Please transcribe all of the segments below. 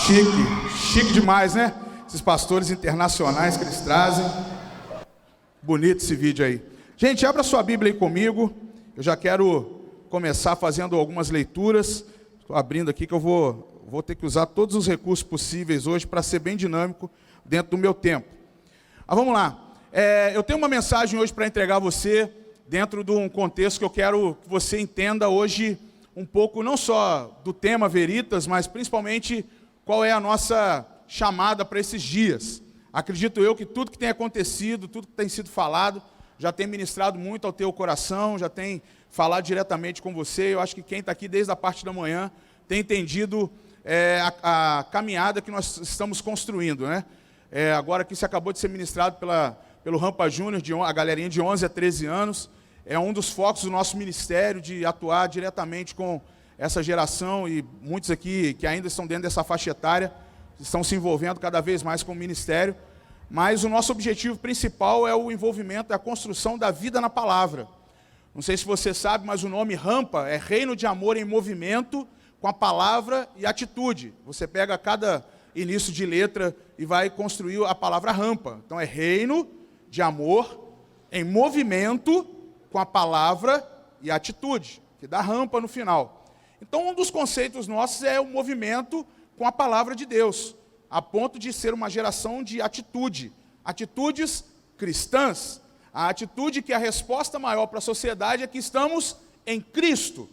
Chique demais, né? Esses pastores internacionais que eles trazem. Bonito esse vídeo aí. Gente, abra sua Bíblia aí comigo. Eu já quero começar fazendo algumas leituras. Estou abrindo aqui que eu vou ter que usar todos os recursos possíveis hoje para ser bem dinâmico dentro do meu tempo. Mas vamos lá. Eu tenho uma mensagem hoje para entregar a você dentro de um contexto que eu quero que você entenda hoje um pouco, não só do tema Veritas, mas principalmente qual é a nossa chamada para esses dias. Acredito eu que tudo que tem acontecido, tudo que tem sido falado, já tem ministrado muito ao teu coração, já tem falado diretamente com você. Eu acho que quem está aqui desde a parte da manhã tem entendido a caminhada que nós estamos construindo, né? Agora que isso acabou de ser ministrado pelo Rampa Júnior, a galerinha de 11 a 13 anos, é um dos focos do nosso ministério de atuar diretamente com essa geração, e muitos aqui que ainda estão dentro dessa faixa etária estão se envolvendo cada vez mais com o ministério. Mas o nosso objetivo principal é o envolvimento, é a construção da vida na palavra. Não sei se você sabe, mas o nome Rampa é Reino de Amor em Movimento com a palavra e atitude. Você pega cada início de letra e vai construir a palavra rampa. Então é Reino de Amor em Movimento com a palavra e atitude, que dá rampa no final. Então um dos conceitos nossos é o movimento com a palavra de Deus, a ponto de ser uma geração de atitude, atitudes cristãs, a atitude que a resposta maior para a sociedade é que estamos em Cristo.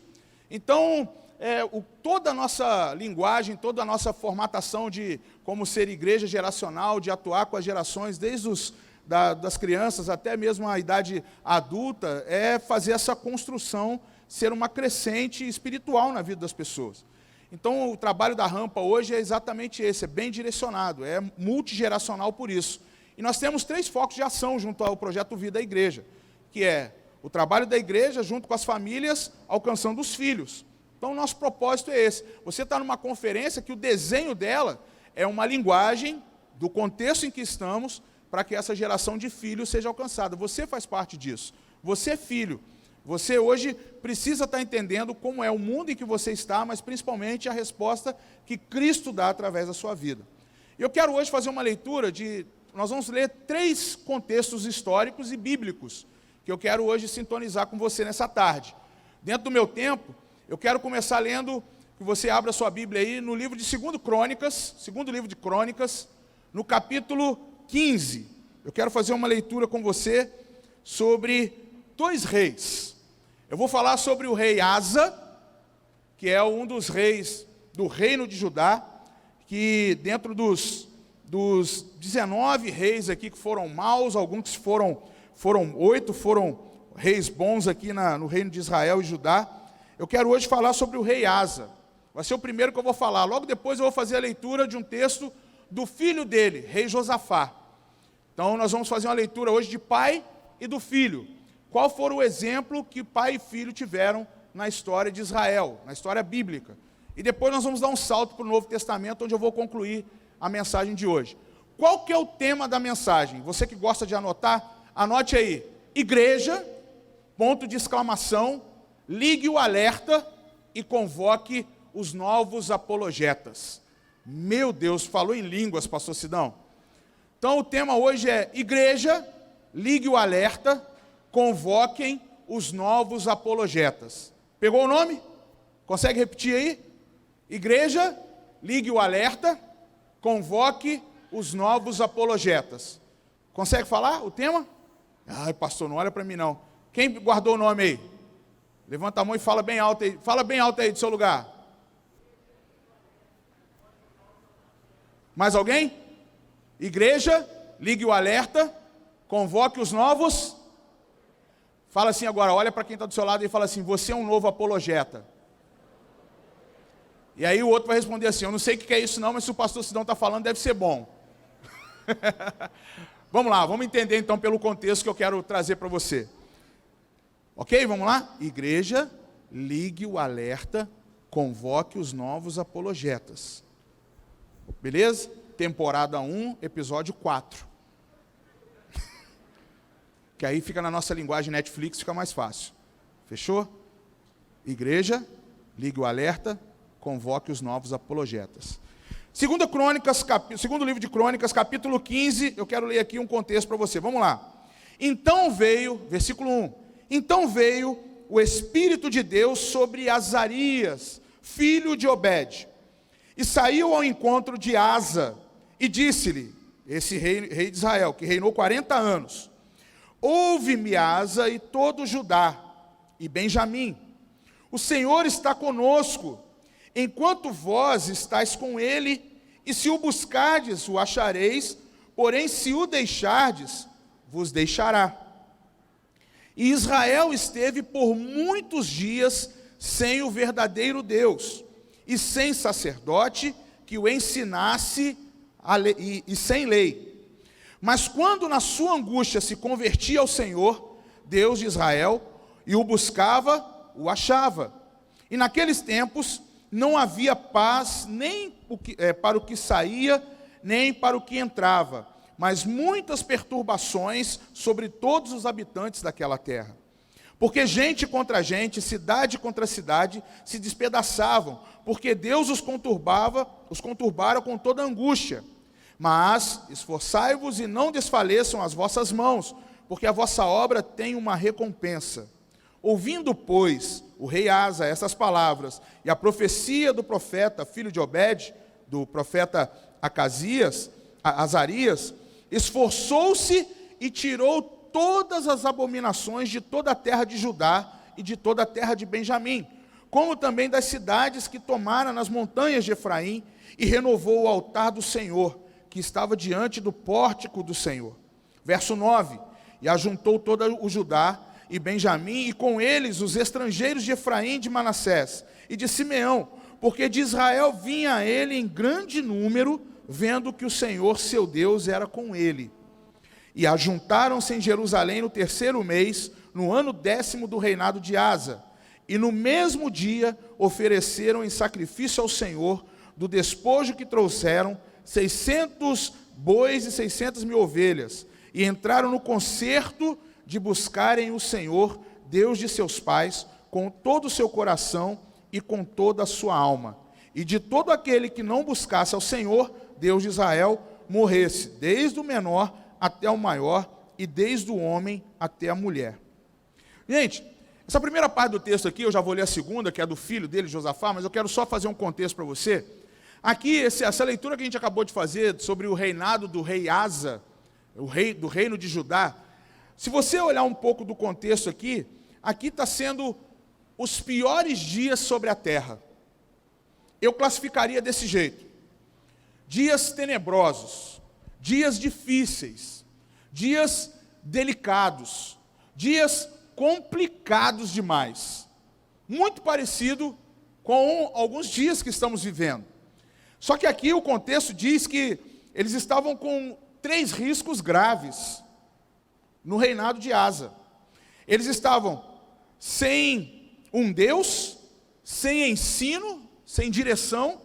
Então, toda a nossa linguagem, toda a nossa formatação de como ser igreja geracional, de atuar com as gerações, desde das crianças até mesmo a idade adulta, é fazer essa construção ser uma crescente espiritual na vida das pessoas. Então, o trabalho da Rampa hoje é exatamente esse, é bem direcionado, é multigeracional por isso. E nós temos 3 focos de ação junto ao Projeto Vida da Igreja, que é o trabalho da igreja junto com as famílias, alcançando os filhos. Então, o nosso propósito é esse. Você está numa conferência que o desenho dela é uma linguagem do contexto em que estamos para que essa geração de filhos seja alcançada. Você faz parte disso. Você é filho. Você hoje precisa estar entendendo como é o mundo em que você está, mas principalmente a resposta que Cristo dá através da sua vida. Eu quero hoje fazer uma leitura nós vamos ler 3 contextos históricos e bíblicos, que eu quero hoje sintonizar com você nessa tarde. Dentro do meu tempo, eu quero começar lendo, que você abra sua Bíblia aí, no livro de 2 Crônicas, segundo livro de Crônicas, no capítulo 15. Eu quero fazer uma leitura com você sobre 2 reis. Eu vou falar sobre o rei Asa, que é um dos reis do reino de Judá, que dentro dos 19 reis aqui que foram maus, alguns foram 8, foram reis bons aqui no reino de Israel e Judá. Eu quero hoje falar sobre o rei Asa. Vai ser o primeiro que eu vou falar. Logo depois eu vou fazer a leitura de um texto do filho dele, rei Josafá. Então nós vamos fazer uma leitura hoje de pai e do filho. Qual foi o exemplo que pai e filho tiveram na história de Israel, na história bíblica. E depois nós vamos dar um salto para o Novo Testamento, onde eu vou concluir a mensagem de hoje. Qual que é o tema da mensagem? Você que gosta de anotar, anote aí. Igreja, ponto de exclamação, ligue o alerta e convoque os novos apologetas. Meu Deus, falou em línguas, pastor Sidão. Então o tema hoje é igreja, ligue o alerta, convoquem os novos apologetas. Pegou o nome? Consegue repetir aí? Igreja, ligue o alerta, convoque os novos apologetas. Consegue falar o tema? Ai, pastor, não olha para mim não. Quem guardou o nome aí? Levanta a mão e fala bem alto aí. Fala bem alto aí do seu lugar. Mais alguém? Igreja, ligue o alerta, convoque os novos. Fala assim agora, olha para quem está do seu lado e fala assim, você é um novo apologeta. E aí o outro vai responder assim, eu não sei o que é isso não, mas se o pastor Sidão está falando, deve ser bom. Vamos lá, vamos entender então pelo contexto que eu quero trazer para você. Ok, vamos lá? Igreja, ligue o alerta, convoque os novos apologetas. Beleza? Temporada 1, episódio 4. Que aí fica na nossa linguagem Netflix, fica mais fácil. Fechou? Igreja, ligue o alerta, convoque os novos apologetas. Segundo livro de Crônicas, capítulo 15, eu quero ler aqui um contexto para você. Vamos lá. Então veio, versículo 1. Então veio o Espírito de Deus sobre Azarias, filho de Obed, e saiu ao encontro de Asa, e disse-lhe, esse rei de Israel, que reinou 40 anos, ouve-me, Asa, e todo Judá, e Benjamim, o Senhor está conosco, enquanto vós estáis com ele, e se o buscardes, o achareis, porém se o deixardes, vos deixará. E Israel esteve por muitos dias sem o verdadeiro Deus, e sem sacerdote que o ensinasse a lei, e sem lei. Mas quando na sua angústia se convertia ao Senhor, Deus de Israel, e o buscava, o achava. E naqueles tempos não havia paz nem para o que saía, nem para o que entrava, mas muitas perturbações sobre todos os habitantes daquela terra. Porque gente contra gente, cidade contra cidade, se despedaçavam, porque Deus os conturbara com toda angústia. Mas esforçai-vos e não desfaleçam as vossas mãos, porque a vossa obra tem uma recompensa. Ouvindo, pois, o rei Asa essas palavras, e a profecia do profeta, filho de Obed, do profeta Azarias, esforçou-se e tirou todas as abominações de toda a terra de Judá e de toda a terra de Benjamim, como também das cidades que tomara nas montanhas de Efraim, e renovou o altar do Senhor, que estava diante do pórtico do Senhor. Verso 9, e ajuntou todo o Judá e Benjamim, e com eles os estrangeiros de Efraim, de Manassés e de Simeão, porque de Israel vinha a ele em grande número, vendo que o Senhor seu Deus era com ele. E ajuntaram-se em Jerusalém no 3º mês, no ano 10º do reinado de Asa, e no mesmo dia ofereceram em sacrifício ao Senhor, do despojo que trouxeram, 600 bois e 600 mil ovelhas, e entraram no concerto de buscarem o Senhor, Deus de seus pais, com todo o seu coração e com toda a sua alma. E de todo aquele que não buscasse ao Senhor, Deus de Israel, morresse, desde o menor até o maior, e desde o homem até a mulher. Gente, essa primeira parte do texto aqui, eu já vou ler a segunda, que é do filho dele, Josafá, mas eu quero só fazer um contexto para você. Aqui, essa leitura que a gente acabou de fazer sobre o reinado do rei Asa, do reino de Judá, se você olhar um pouco do contexto aqui está sendo os piores dias sobre a terra. Eu classificaria desse jeito: dias tenebrosos, dias difíceis, dias delicados, dias complicados demais. Muito parecido com alguns dias que estamos vivendo. Só que aqui o contexto diz que eles estavam com 3 riscos graves no reinado de Asa. Eles estavam sem um Deus, sem ensino, sem direção,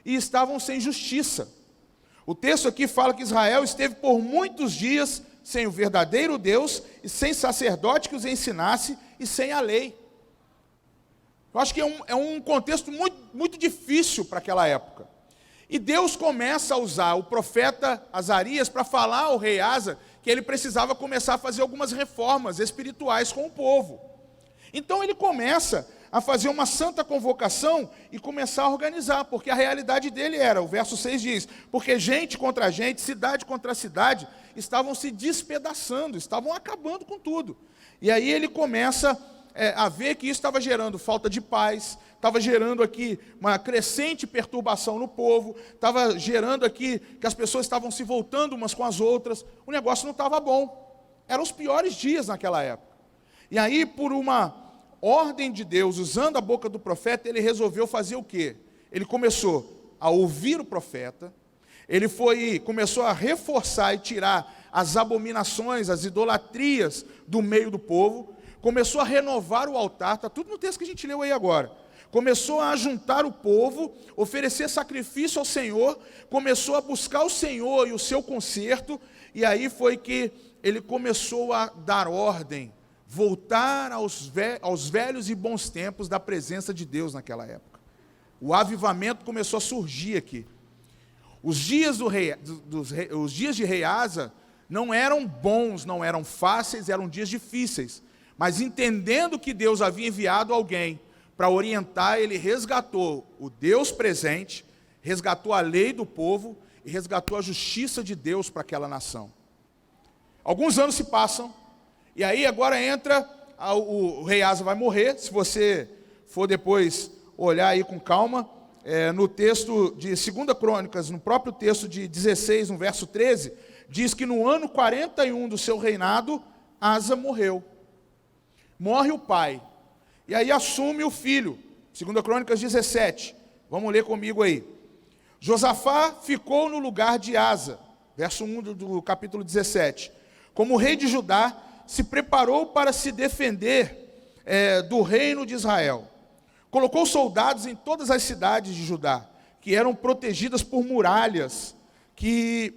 e estavam sem justiça. O texto aqui fala que Israel esteve por muitos dias sem o verdadeiro Deus, e sem sacerdote que os ensinasse, e sem a lei. Eu acho que é um contexto muito, muito difícil para aquela época. E Deus começa a usar o profeta Azarias para falar ao rei Asa que ele precisava começar a fazer algumas reformas espirituais com o povo. Então ele começa a fazer uma santa convocação e começar a organizar, porque a realidade dele era, o verso 6 diz, porque gente contra gente, cidade contra cidade, estavam se despedaçando, estavam acabando com tudo. E aí ele começa a ver que isso estava gerando falta de paz, estava gerando aqui uma crescente perturbação no povo, estava gerando aqui que as pessoas estavam se voltando umas com as outras, o negócio não estava bom. Eram os piores dias naquela época. E aí, por uma ordem de Deus, usando a boca do profeta, ele resolveu fazer o quê? Ele começou a ouvir o profeta, ele começou a reforçar e tirar as abominações, as idolatrias do meio do povo, começou a renovar o altar, está tudo no texto que a gente leu aí agora. Começou a juntar o povo, oferecer sacrifício ao Senhor, começou a buscar o Senhor e o seu conserto, e aí foi que ele começou a dar ordem, voltar aos velhos e bons tempos da presença de Deus naquela época. O avivamento começou a surgir aqui. Os dias, os dias de rei Asa não eram bons, não eram fáceis, eram dias difíceis. Mas entendendo que Deus havia enviado alguém para orientar, ele resgatou o Deus presente, resgatou a lei do povo e resgatou a justiça de Deus para aquela nação. Alguns anos se passam, e aí agora entra, o rei Asa vai morrer. Se você for depois olhar aí com calma, no texto de 2 Crônicas, no próprio texto de 16, no verso 13, diz que no ano 41 do seu reinado, Asa morreu. Morre o pai, e aí assume o filho. 2 Crônicas 17, vamos ler comigo aí. Josafá ficou no lugar de Asa, verso 1 do capítulo 17. Como rei de Judá, se preparou para se defender do reino de Israel. Colocou soldados em todas as cidades de Judá, que eram protegidas por muralhas, e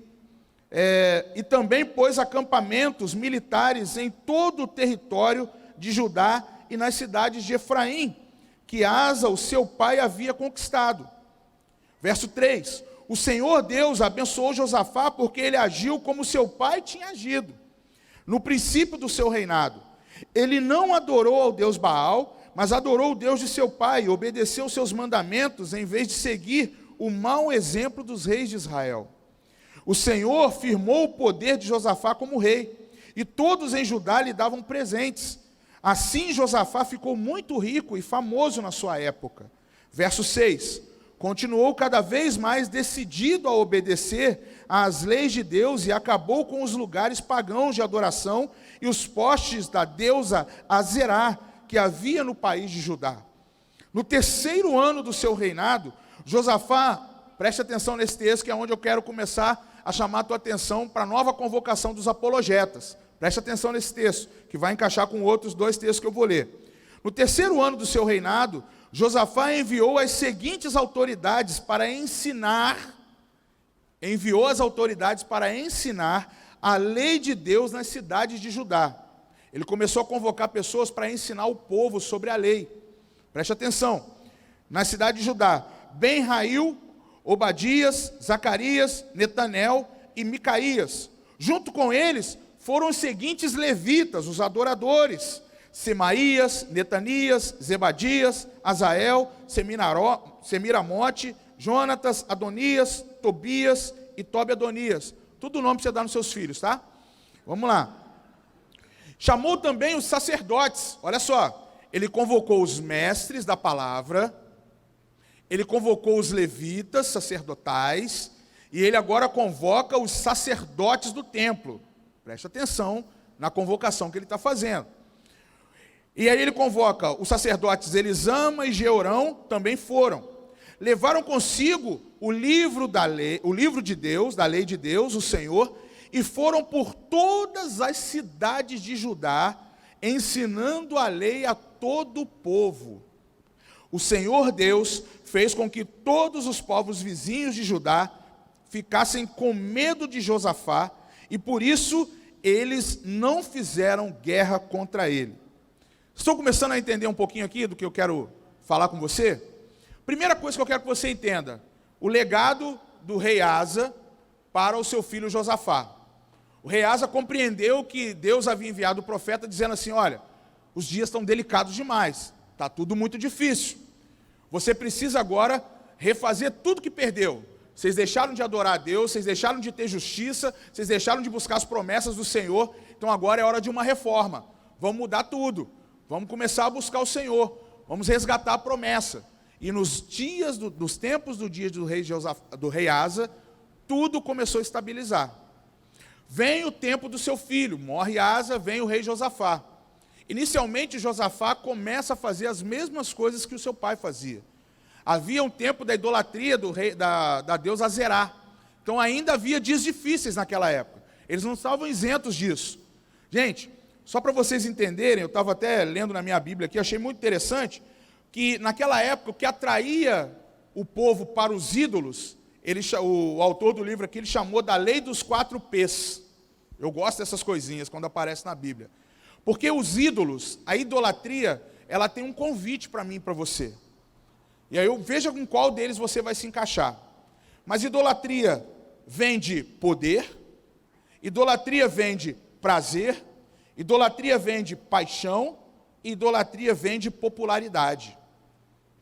também pôs acampamentos militares em todo o território de Judá e nas cidades de Efraim, que Asa, o seu pai, havia conquistado. Verso 3, o Senhor Deus abençoou Josafá porque ele agiu como seu pai tinha agido. No princípio do seu reinado, ele não adorou ao Deus Baal, mas adorou o Deus de seu pai e obedeceu os seus mandamentos em vez de seguir o mau exemplo dos reis de Israel. O Senhor firmou o poder de Josafá como rei, e todos em Judá lhe davam presentes. Assim Josafá ficou muito rico e famoso na sua época. Verso 6, continuou cada vez mais decidido a obedecer às leis de Deus e acabou com os lugares pagãos de adoração e os postes da deusa Azerá, que havia no país de Judá. No terceiro ano do seu reinado, Josafá, preste atenção nesse texto, que é onde eu quero começar a chamar a tua atenção para a nova convocação dos apologetas. Preste atenção nesse texto, que vai encaixar com outros dois textos que eu vou ler. No terceiro ano do seu reinado, Josafá enviou as seguintes autoridades para ensinar a lei de Deus nas cidades de Judá. Ele começou a convocar pessoas para ensinar o povo sobre a lei. Preste atenção. Na cidade de Judá, Ben-Rail, Obadias, Zacarias, Netanel e Micaías. Junto com eles foram os seguintes levitas, os adoradores: Semaías, Netanias, Zebadias, Azael, Semiramote, Jonatas, Adonias, Tobias e Tobi-Adonias. Tudo nome para você dar nos seus filhos, tá? Vamos lá. Chamou também os sacerdotes. Olha só, ele convocou os mestres da palavra, ele convocou os levitas sacerdotais, e ele agora convoca os sacerdotes do templo. Preste atenção na convocação que ele está fazendo. E aí ele convoca os sacerdotes Elisama e Jeorão, também foram. Levaram consigo o livro da lei, o livro de Deus, da lei de Deus, o Senhor, e foram por todas as cidades de Judá, ensinando a lei a todo o povo. O Senhor Deus fez com que todos os povos vizinhos de Judá ficassem com medo de Josafá, e por isso eles não fizeram guerra contra ele. Estou começando a entender um pouquinho aqui do que eu quero falar com você? Primeira coisa que eu quero que você entenda: o legado do rei Asa para o seu filho Josafá. O rei Asa compreendeu que Deus havia enviado o profeta dizendo assim: olha, os dias estão delicados demais, está tudo muito difícil. Você precisa agora refazer tudo que perdeu. Vocês deixaram de adorar a Deus, vocês deixaram de ter justiça, vocês deixaram de buscar as promessas do Senhor, então agora é hora de uma reforma. Vamos mudar tudo, vamos começar a buscar o Senhor, vamos resgatar a promessa. E nos dias, nos tempos do dia do rei Asa, tudo começou a estabilizar. Vem o tempo do seu filho, morre Asa, vem o rei Josafá. Inicialmente Josafá começa a fazer as mesmas coisas que o seu pai fazia. Havia um tempo da idolatria da deusa Azerá. Então ainda havia dias difíceis naquela época. Eles não estavam isentos disso. Gente, só para vocês entenderem, eu estava até lendo na minha Bíblia aqui, achei muito interessante, que naquela época o que atraía o povo para os ídolos, o autor do livro aqui, ele chamou da lei dos 4 P's. Eu gosto dessas coisinhas quando aparece na Bíblia. Porque os ídolos, a idolatria, ela tem um convite para mim e para você. E aí veja com qual deles você vai se encaixar. Mas idolatria vem de poder, idolatria vem de prazer, idolatria vem de paixão, e idolatria vem de popularidade.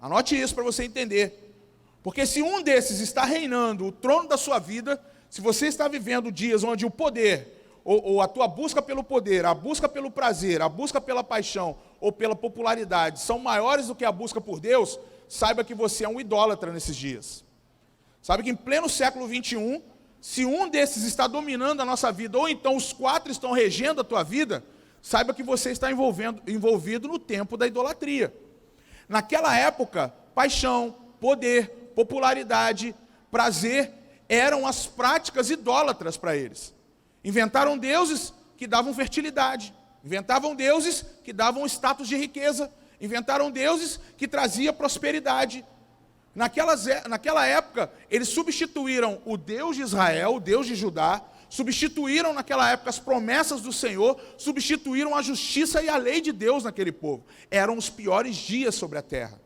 Anote isso para você entender. Porque se um desses está reinando o trono da sua vida, se você está vivendo dias onde o poder, ou a tua busca pelo poder, a busca pelo prazer, a busca pela paixão ou pela popularidade são maiores do que a busca por Deus, saiba que você é um idólatra nesses dias. Sabe que em pleno século 21, se um desses está dominando a nossa vida, ou então os 4 estão regendo a tua vida, saiba que você está envolvido no tempo da idolatria. Naquela época, paixão, poder, popularidade, prazer, eram as práticas idólatras para eles. Inventaram deuses que davam fertilidade, inventavam deuses que davam status de riqueza, inventaram deuses que traziam prosperidade. Naquela época, eles substituíram o Deus de Israel, o Deus de Judá, substituíram naquela época as promessas do Senhor, substituíram a justiça e a lei de Deus naquele povo. Eram os piores dias sobre a terra.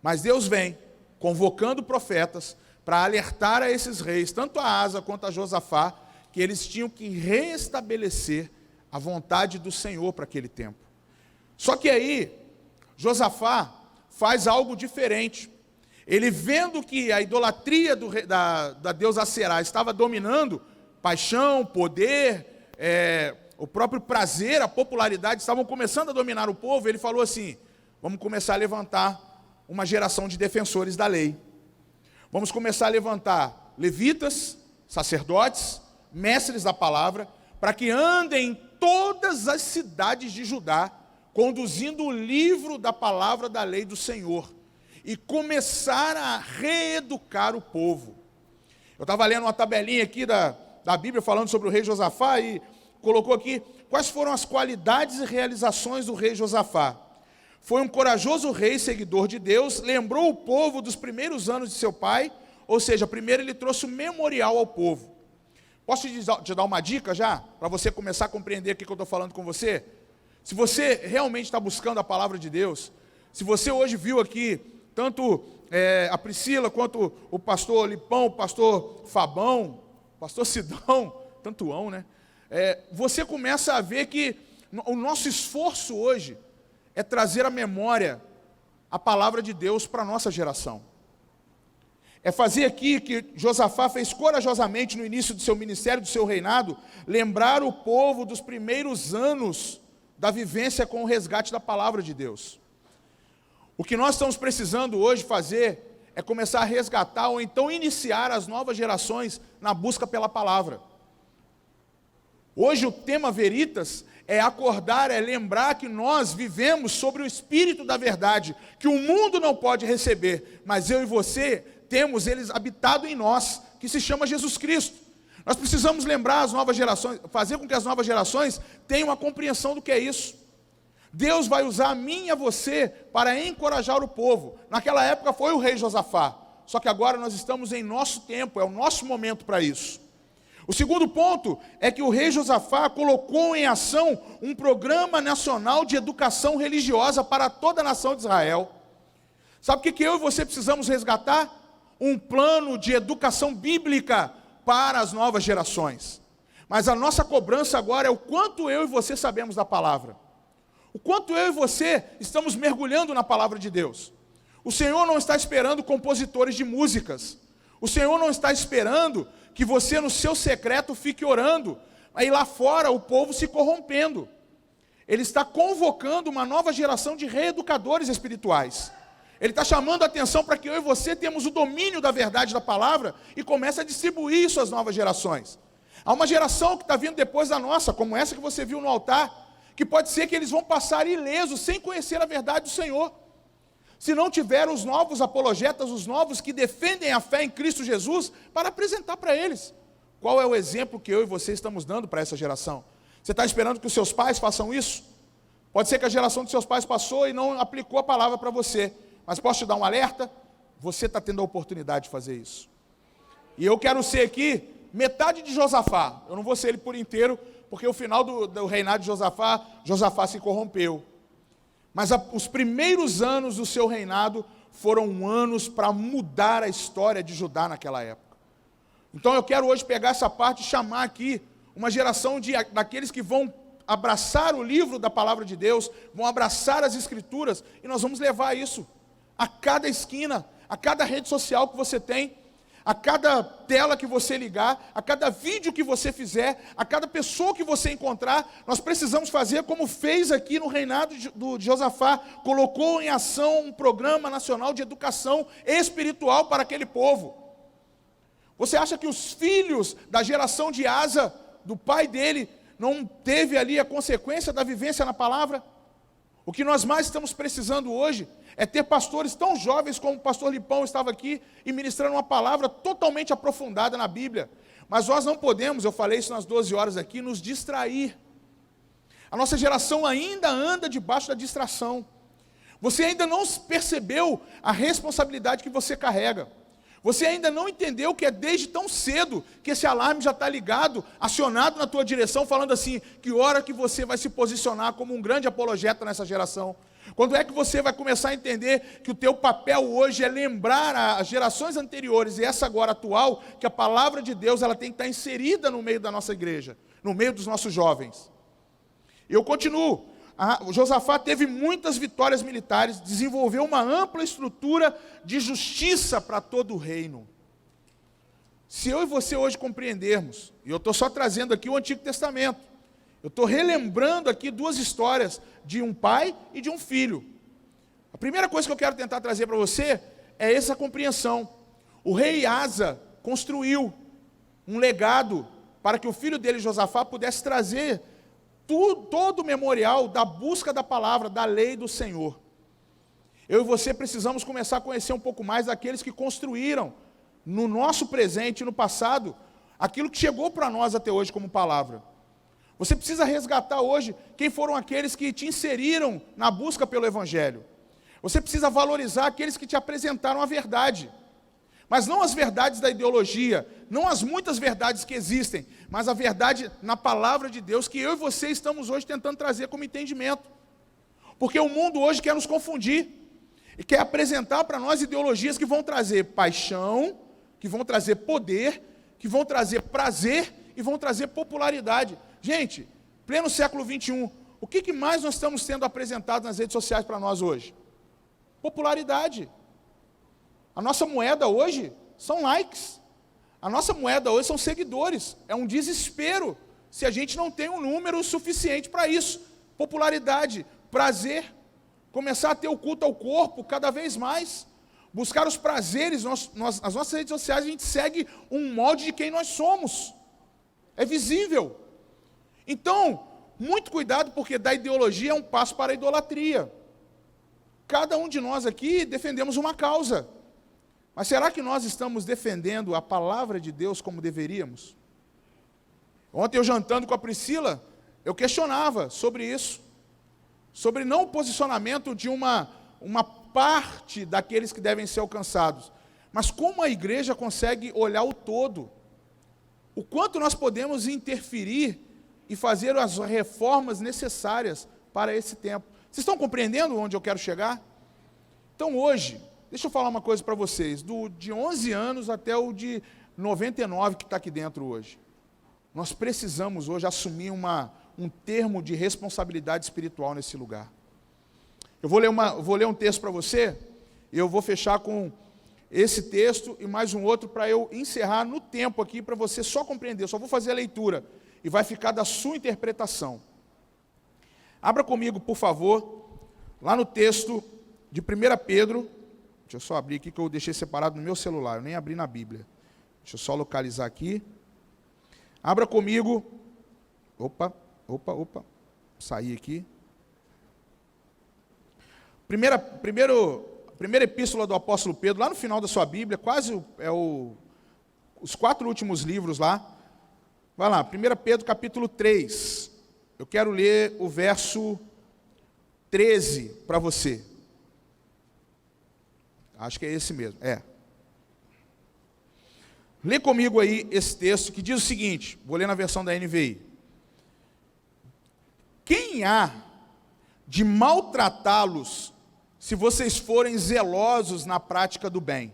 Mas Deus vem convocando profetas para alertar a esses reis, tanto a Asa quanto a Josafá, que eles tinham que reestabelecer a vontade do Senhor para aquele tempo. Só que aí, Josafá faz algo diferente. Ele, vendo que a idolatria da deusa Aserá estava dominando, paixão, poder, o próprio prazer, a popularidade estavam começando a dominar o povo, ele falou assim: vamos começar a levantar uma geração de defensores da lei. Vamos começar a levantar levitas, sacerdotes, mestres da palavra, para que andem em todas as cidades de Judá, conduzindo o livro da palavra da lei do Senhor, e começar a reeducar o povo. Eu estava lendo uma tabelinha aqui da Bíblia, falando sobre o rei Josafá, e colocou aqui quais foram as qualidades e realizações do rei Josafá. Foi um corajoso rei, seguidor de Deus, lembrou o povo dos primeiros anos de seu pai, ou seja, primeiro ele trouxe um memorial ao povo. Posso te dar uma dica já, para você começar a compreender o que eu estou falando com você? Se você realmente está buscando a palavra de Deus, se você hoje viu aqui, tanto a Priscila, quanto o pastor Lipão, o pastor Fabão, o pastor Sidão, tantoão, né? Você começa a ver que o nosso esforço hoje é trazer à memória a palavra de Deus para a nossa geração. É fazer aqui que Josafá fez corajosamente no início do seu ministério, do seu reinado, lembrar o povo dos primeiros anos da vivência com o resgate da palavra de Deus. O que nós estamos precisando hoje fazer é começar a resgatar ou então iniciar as novas gerações na busca pela palavra. Hoje o tema Veritas é acordar, é lembrar que nós vivemos sobre o Espírito da verdade, que o mundo não pode receber, mas eu e você temos eles habitado em nós, que se chama Jesus Cristo. Nós precisamos lembrar as novas gerações, fazer com que as novas gerações tenham a compreensão do que é isso. Deus vai usar a mim e a você para encorajar o povo. Naquela época foi o rei Josafá, só que agora nós estamos em nosso tempo, é o nosso momento para isso. O segundo ponto é que o rei Josafá colocou em ação um programa nacional de educação religiosa para toda a nação de Israel. Sabe o que eu e você precisamos resgatar? Um plano de educação bíblica para as novas gerações. Mas a nossa cobrança agora é o quanto eu e você sabemos da palavra. O quanto eu e você estamos mergulhando na palavra de Deus. O Senhor não está esperando compositores de músicas. O Senhor não está esperando que você no seu secreto fique orando, aí lá fora o povo se corrompendo. Ele está convocando uma nova geração de reeducadores espirituais. Ele está chamando a atenção para que eu e você temos o domínio da verdade da palavra e comece a distribuir isso às novas gerações. Há uma geração que está vindo depois da nossa, como essa que você viu no altar, que pode ser que eles vão passar ilesos, sem conhecer a verdade do Senhor. Se não tiver os novos apologetas, os novos que defendem a fé em Cristo Jesus, para apresentar para eles. Qual é o exemplo que eu e você estamos dando para essa geração? Você está esperando que os seus pais façam isso? Pode ser que a geração dos seus pais passou e não aplicou a palavra para você. Mas posso te dar um alerta? Você está tendo a oportunidade de fazer isso. E eu quero ser aqui metade de Josafá. Eu não vou ser ele por inteiro, porque o final do reinado de Josafá se corrompeu. Mas os primeiros anos do seu reinado foram anos para mudar a história de Judá naquela época. Então eu quero hoje pegar essa parte e chamar aqui uma geração daqueles que vão abraçar o livro da palavra de Deus, vão abraçar as escrituras, e nós vamos levar isso a cada esquina, a cada rede social que você tem, a cada tela que você ligar, a cada vídeo que você fizer, a cada pessoa que você encontrar. Nós precisamos fazer como fez aqui no reinado de Josafá, colocou em ação um programa nacional de educação espiritual para aquele povo. Você acha que os filhos da geração de Asa, do pai dele, não teve ali a consequência da vivência na palavra? O que nós mais estamos precisando hoje é ter pastores tão jovens como o pastor Lipão estava aqui e ministrando uma palavra totalmente aprofundada na Bíblia. Mas nós não podemos, eu falei isso nas 12 horas aqui, nos distrair. A nossa geração ainda anda debaixo da distração. Você ainda não percebeu a responsabilidade que você carrega. Você ainda não entendeu que é desde tão cedo que esse alarme já está ligado, acionado na tua direção, falando assim, que hora que você vai se posicionar como um grande apologeta nessa geração. Quando é que você vai começar a entender que o teu papel hoje é lembrar as gerações anteriores e essa agora atual, que a palavra de Deus ela tem que estar inserida no meio da nossa igreja, no meio dos nossos jovens. Eu continuo. Josafá teve muitas vitórias militares, desenvolveu uma ampla estrutura de justiça para todo o reino. Se eu e você hoje compreendermos, e eu estou só trazendo aqui o Antigo Testamento, eu estou relembrando aqui duas histórias de um pai e de um filho. A primeira coisa que eu quero tentar trazer para você é essa compreensão. O rei Asa construiu um legado para que o filho dele, Josafá, pudesse trazer todo o memorial da busca da palavra, da lei do Senhor. Eu e você precisamos começar a conhecer um pouco mais daqueles que construíram no nosso presente e no passado aquilo que chegou para nós até hoje como palavra. Você precisa resgatar hoje quem foram aqueles que te inseriram na busca pelo Evangelho. Você precisa valorizar aqueles que te apresentaram a verdade. Mas não as verdades da ideologia, não as muitas verdades que existem, mas a verdade na palavra de Deus, que eu e você estamos hoje tentando trazer como entendimento. Porque o mundo hoje quer nos confundir, e quer apresentar para nós ideologias que vão trazer paixão, que vão trazer poder, que vão trazer prazer, e vão trazer popularidade. Gente, pleno século 21, o que mais nós estamos sendo apresentados nas redes sociais para nós hoje? Popularidade. A nossa moeda hoje são likes. A nossa moeda hoje são seguidores. É um desespero se a gente não tem um número suficiente para isso. Popularidade, prazer, começar a ter o culto ao corpo cada vez mais. Buscar os prazeres, nas nossas redes sociais a gente segue um molde de quem nós somos. É visível. Então, muito cuidado, porque da ideologia é um passo para a idolatria. Cada um de nós aqui defendemos uma causa. Mas será que nós estamos defendendo a palavra de Deus como deveríamos? Ontem eu jantando com a Priscila, eu questionava sobre isso. Sobre não o posicionamento de uma parte daqueles que devem ser alcançados. Mas como a igreja consegue olhar o todo. O quanto nós podemos interferir e fazer as reformas necessárias para esse tempo. Vocês estão compreendendo onde eu quero chegar? Então hoje, deixa eu falar uma coisa para vocês, de 11 anos até o de 99 que está aqui dentro hoje. Nós precisamos hoje assumir um termo de responsabilidade espiritual nesse lugar. Eu vou ler um texto para você, e eu vou fechar com esse texto e mais um outro para eu encerrar no tempo aqui, para você só compreender. Eu só vou fazer a leitura, e vai ficar da sua interpretação. Abra comigo, por favor, lá no texto de 1 Pedro. Deixa eu só abrir aqui que eu deixei separado no meu celular, eu nem abri na Bíblia. Deixa eu só localizar aqui. Abra comigo. Opa. Saí aqui. Primeira epístola do apóstolo Pedro, lá no final da sua Bíblia, quase os 4 últimos livros lá. Vai lá, 1 Pedro capítulo 3. Eu quero ler o verso 13 para você. Acho que é esse mesmo, Lê comigo aí esse texto que diz o seguinte, vou ler na versão da NVI. Quem há de maltratá-los se vocês forem zelosos na prática do bem?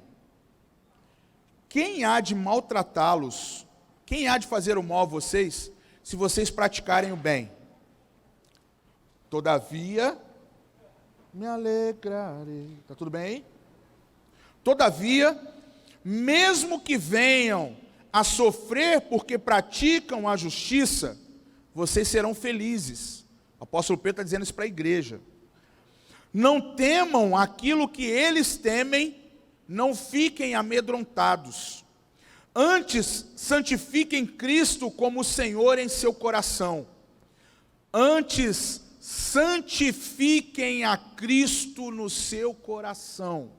quem há de maltratá-los, quem há de fazer o mal a vocês, se vocês praticarem o bem? Todavia, me alegrarei. Está tudo bem aí? Todavia, mesmo que venham a sofrer porque praticam a justiça, vocês serão felizes. O apóstolo Pedro está dizendo isso para a igreja. Não temam aquilo que eles temem, não fiquem amedrontados. Antes, santifiquem Cristo como Senhor em seu coração. Antes, santifiquem a Cristo no seu coração.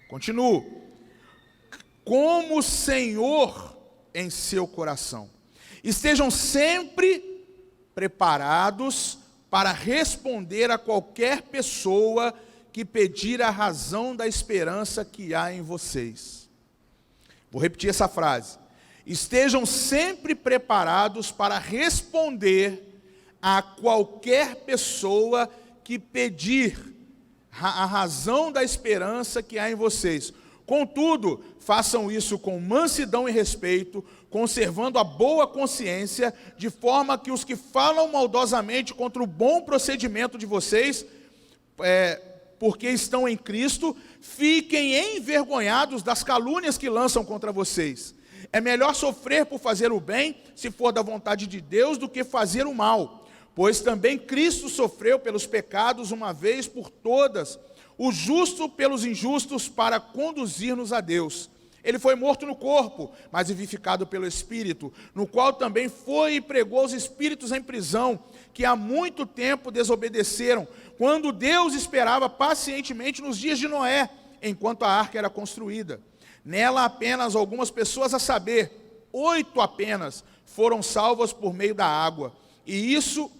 Continuo. Como Senhor em seu coração. Estejam sempre preparados para responder a qualquer pessoa que pedir a razão da esperança que há em vocês. Vou repetir essa frase. Estejam sempre preparados para responder a qualquer pessoa que pedir a razão da esperança que há em vocês. Contudo, façam isso com mansidão e respeito, conservando a boa consciência, de forma que os que falam maldosamente contra o bom procedimento de vocês, porque estão em Cristo, fiquem envergonhados das calúnias que lançam contra vocês. É melhor sofrer por fazer o bem, se for da vontade de Deus, do que fazer o mal. Pois também Cristo sofreu pelos pecados uma vez por todas, o justo pelos injustos, para conduzir-nos a Deus. Ele foi morto no corpo, mas vivificado pelo Espírito, no qual também foi e pregou aos espíritos em prisão, que há muito tempo desobedeceram, quando Deus esperava pacientemente nos dias de Noé, enquanto a arca era construída. Nela apenas algumas pessoas, a saber, 8 apenas, foram salvas por meio da água. E isso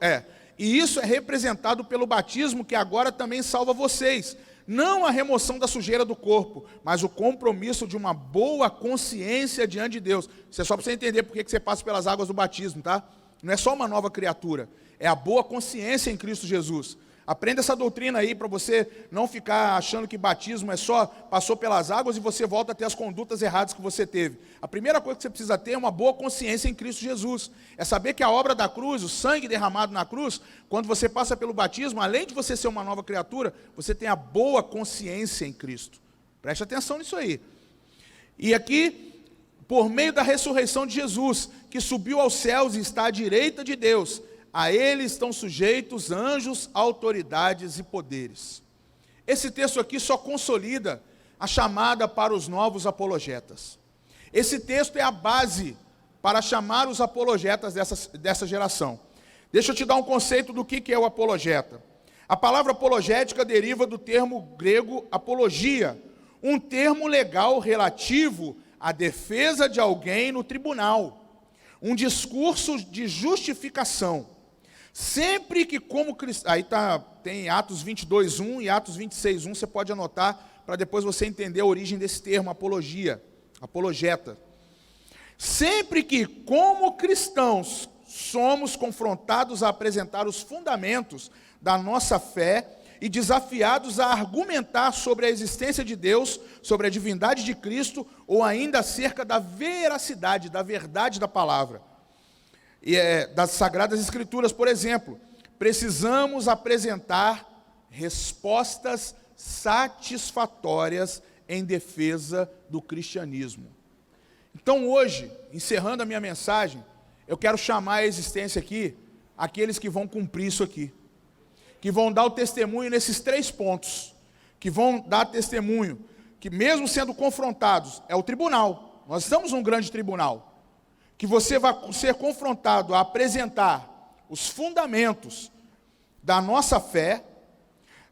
é representado pelo batismo, que agora também salva vocês. Não a remoção da sujeira do corpo, mas o compromisso de uma boa consciência diante de Deus. Isso é só para você entender por que você passa pelas águas do batismo, tá? Não é só uma nova criatura, é a boa consciência em Cristo Jesus. Aprenda essa doutrina aí para você não ficar achando que batismo é só passou pelas águas e você volta a ter as condutas erradas que você teve. A primeira coisa que você precisa ter é uma boa consciência em Cristo Jesus. É saber que a obra da cruz, o sangue derramado na cruz, quando você passa pelo batismo, além de você ser uma nova criatura, você tem a boa consciência em Cristo. Preste atenção nisso aí. E aqui, por meio da ressurreição de Jesus, que subiu aos céus e está à direita de Deus, a ele estão sujeitos anjos, autoridades e poderes. Esse texto aqui só consolida a chamada para os novos apologetas. Esse texto é a base para chamar os apologetas dessa geração. Deixa eu te dar um conceito do que é o apologeta. A palavra apologética deriva do termo grego apologia, um termo legal relativo à defesa de alguém no tribunal, um discurso de justificação. Sempre que como cristão, tem Atos 22:1 e Atos 26:1, você pode anotar para depois você entender a origem desse termo, apologia, apologeta. Sempre que como cristãos somos confrontados a apresentar os fundamentos da nossa fé e desafiados a argumentar sobre a existência de Deus, sobre a divindade de Cristo, ou ainda acerca da veracidade, da verdade da palavra, das Sagradas Escrituras, por exemplo, precisamos apresentar respostas satisfatórias em defesa do cristianismo. Então hoje, encerrando a minha mensagem, eu quero chamar à existência aqui aqueles que vão cumprir isso aqui, que vão dar o testemunho nesses 3 pontos, que vão dar testemunho, que mesmo sendo confrontados, é o tribunal, nós estamos num grande tribunal, que você vai ser confrontado a apresentar os fundamentos da nossa fé,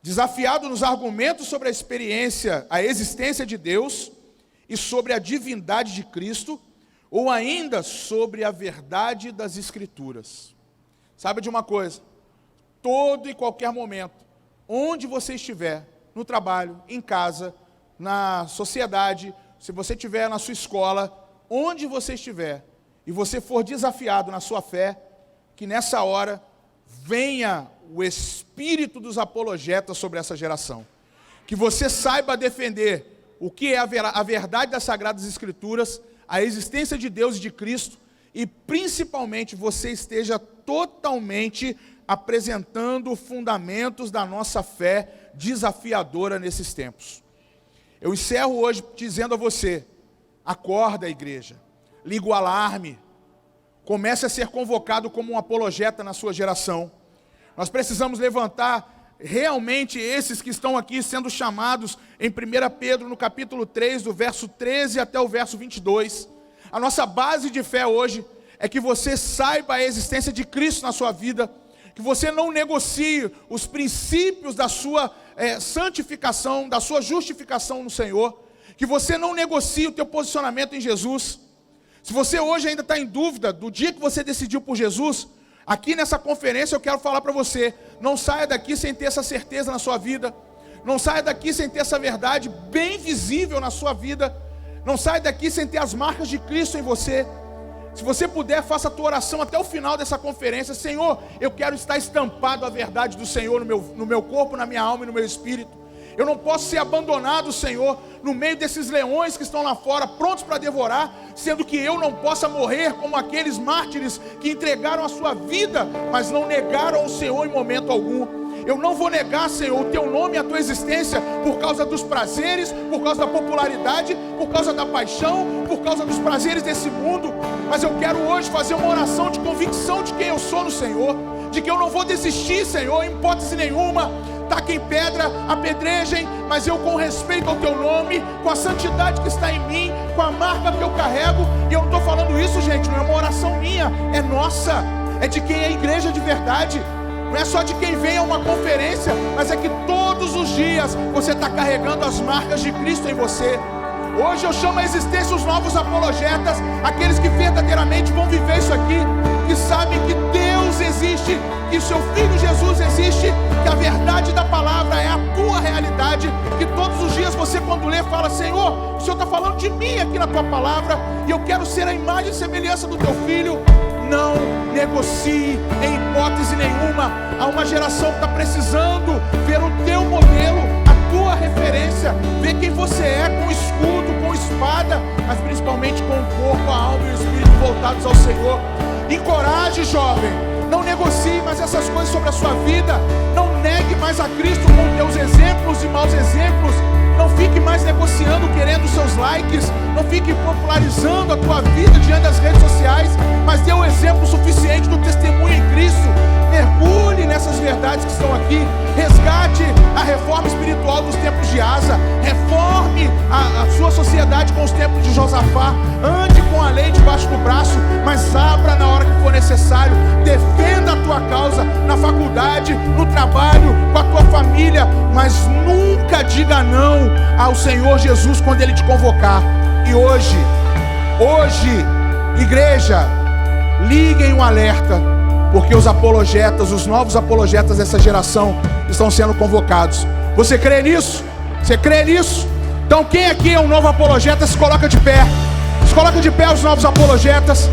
desafiado nos argumentos sobre a existência de Deus e sobre a divindade de Cristo, ou ainda sobre a verdade das Escrituras. Saiba de uma coisa, todo e qualquer momento, onde você estiver, no trabalho, em casa, na sociedade, se você estiver na sua escola, onde você estiver, e você for desafiado na sua fé, que nessa hora venha o espírito dos apologetas sobre essa geração. Que você saiba defender o que é a verdade das Sagradas Escrituras, a existência de Deus e de Cristo, e principalmente você esteja totalmente apresentando fundamentos da nossa fé desafiadora nesses tempos. Eu encerro hoje dizendo a você: acorda, igreja, liga o alarme, comece a ser convocado como um apologeta na sua geração. Nós precisamos levantar realmente esses que estão aqui sendo chamados em 1 Pedro, no capítulo 3, do verso 13 até o verso 22. A nossa base de fé hoje é que você saiba a existência de Cristo na sua vida, que você não negocie os princípios da sua santificação, da sua justificação no Senhor, que você não negocie o teu posicionamento em Jesus. Se você hoje ainda está em dúvida do dia que você decidiu por Jesus, aqui nessa conferência eu quero falar para você: não saia daqui sem ter essa certeza na sua vida, não saia daqui sem ter essa verdade bem visível na sua vida, não saia daqui sem ter as marcas de Cristo em você. Se você puder, faça a tua oração até o final dessa conferência: Senhor, eu quero estar estampado a verdade do Senhor no meu corpo, na minha alma e no meu espírito. Eu não posso ser abandonado, Senhor, no meio desses leões que estão lá fora, prontos para devorar, sendo que eu não possa morrer como aqueles mártires que entregaram a sua vida, mas não negaram o Senhor em momento algum. Eu não vou negar, Senhor, o teu nome e a tua existência por causa dos prazeres, por causa da popularidade, por causa da paixão, por causa dos prazeres desse mundo. Mas eu quero hoje fazer uma oração de convicção de quem eu sou no Senhor, de que eu não vou desistir, Senhor, em hipótese nenhuma. Taquem pedra, apedrejem, mas eu, com respeito ao teu nome, com a santidade que está em mim, com a marca que eu carrego. E eu não estou falando isso, gente, não é uma oração minha, é nossa, é de quem é igreja de verdade. Não é só de quem vem a uma conferência, mas é que todos os dias você está carregando as marcas de Cristo em você. Hoje eu chamo à existência os novos apologetas, aqueles que verdadeiramente vão viver isso aqui, que sabem que Deus existe, que seu Filho Jesus existe, que a verdade da palavra é a tua realidade, que todos os dias você, quando lê, fala: Senhor, o Senhor está falando de mim aqui na tua palavra, e eu quero ser a imagem e semelhança do teu Filho. Não negocie em hipótese nenhuma. Há uma geração que está precisando ver o teu modelo, a tua referência, ver quem você é, com escudo, com espada, mas principalmente com o corpo, a alma e o espírito voltados ao Senhor. Encoraje, jovem, não negocie mais essas coisas sobre a sua vida, não negue mais a Cristo com teus exemplos e maus exemplos. Não fique mais negociando, querendo seus likes. Não fique popularizando a tua vida diante das redes sociais, mas dê um exemplo suficiente do testemunho em Cristo. Mergulhe nessas verdades que estão aqui. Resgate a reforma espiritual dos tempos de Asa. Reforme a sua sociedade com os tempos de Josafá. Ande com a lei debaixo do braço, mas abra na hora que for necessário. Defenda a tua causa na faculdade, no trabalho, com a tua família, mas nunca diga não ao Senhor Jesus quando Ele te convocar. E hoje, igreja, liguem um alerta, porque os apologetas, os novos apologetas dessa geração estão sendo convocados. Você crê nisso? Você crê nisso? Então quem aqui é um novo apologeta, se coloca de pé. Se coloca de pé os novos apologetas.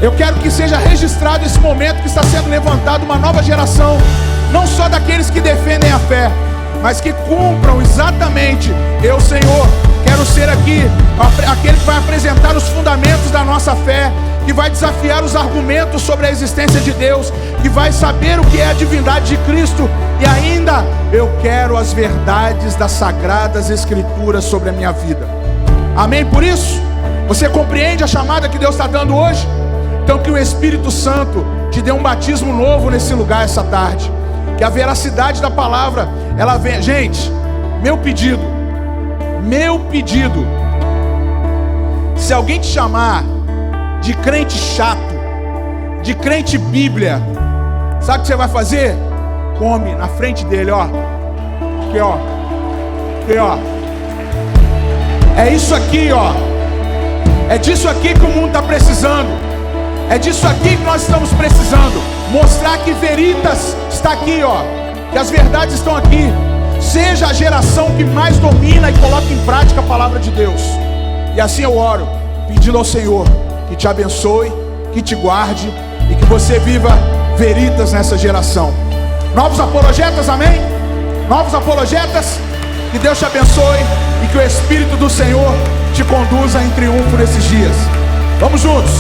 Eu quero que seja registrado esse momento que está sendo levantado uma nova geração, não só daqueles que defendem a fé, mas que cumpram exatamente. Eu, Senhor, quero ser aqui aquele que vai apresentar os fundamentos da nossa fé, que vai desafiar os argumentos sobre a existência de Deus, que vai saber o que é a divindade de Cristo. E ainda, eu quero as verdades das Sagradas Escrituras sobre a minha vida. Amém? Por isso, você compreende a chamada que Deus está dando hoje? Então que o Espírito Santo te dê um batismo novo nesse lugar essa tarde. Que a veracidade da palavra, ela venha. Gente, meu pedido, se alguém te chamar de crente chato, de crente Bíblia, sabe o que você vai fazer? Come na frente dele, ó. Aqui, ó. Aqui, ó. É isso aqui, ó. É disso aqui que o mundo está precisando. É disso aqui que nós estamos precisando. Mostrar que Veritas está aqui, ó. Que as verdades estão aqui. Seja a geração que mais domina e coloca em prática a palavra de Deus. E assim eu oro, pedindo ao Senhor que te abençoe, que te guarde e que você viva Veritas nessa geração. Novos apologetas, amém? Novos apologetas. Que Deus te abençoe e que o Espírito do Senhor te conduza em triunfo nesses dias. Vamos juntos.